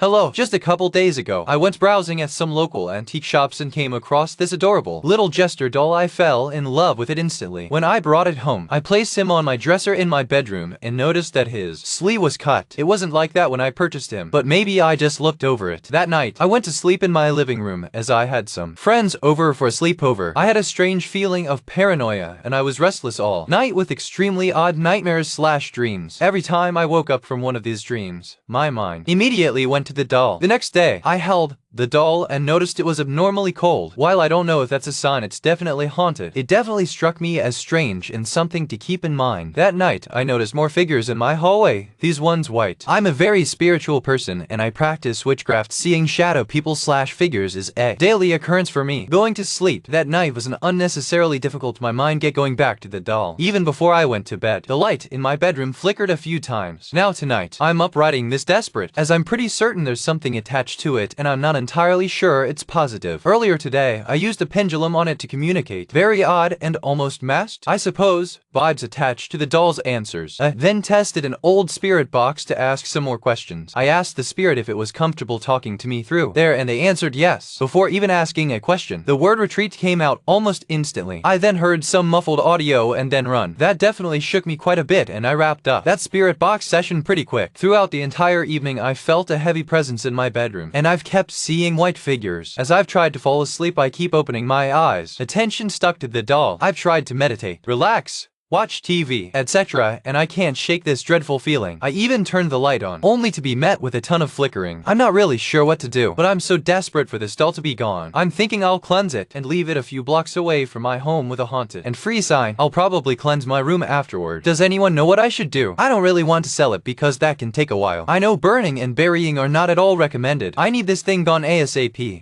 Hello, just a couple days ago, I went browsing at some local antique shops and came across this adorable little jester doll. I fell in love with it instantly. When I brought it home, I placed him on my dresser in my bedroom and noticed that his sleeve was cut. It wasn't like that when I purchased him, but maybe I just looked over it. That night, I went to sleep in my living room as I had some friends over for a sleepover. I had a strange feeling of paranoia and I was restless all night with extremely odd nightmares/dreams. Every time I woke up from one of these dreams, my mind immediately went to the doll. The next day, I held the doll and noticed it was abnormally cold. While I don't know if that's a sign it's definitely haunted, it definitely struck me as strange and something to keep in mind. That night, I noticed more figures in my hallway, these ones white. I'm a very spiritual person and I practice witchcraft. Seeing shadow people/figures is a daily occurrence for me. Going to sleep that night was an unnecessarily difficult. My mind get going back to the doll. Even before I went to bed, the light in my bedroom flickered a few times. Now tonight, I'm up writing this desperate, as I'm pretty certain there's something attached to it and I'm not entirely sure it's positive. Earlier today, I used a pendulum on it to communicate. Very odd and almost masked, I suppose. Vibes attached to the doll's answers. I then tested an old spirit box to ask some more questions. I asked the spirit if it was comfortable talking to me through there and they answered yes. Before even asking a question, the word retreat came out almost instantly. I then heard some muffled audio and then run. That definitely shook me quite a bit and I wrapped up that spirit box session pretty quick. Throughout the entire evening, I felt a heavy presence in my bedroom and I've kept seeing white figures. As I've tried to fall asleep, I keep opening my eyes. Attention stuck to the doll. I've tried to meditate, relax, watch TV, etc., and I can't shake this dreadful feeling. I even turned the light on, only to be met with a ton of flickering. I'm not really sure what to do, but I'm so desperate for this doll to be gone. I'm thinking I'll cleanse it and leave it a few blocks away from my home with a haunted and free sign. I'll probably cleanse my room afterward. Does anyone know what I should do? I don't really want to sell it because that can take a while. I know burning and burying are not at all recommended. I need this thing gone ASAP.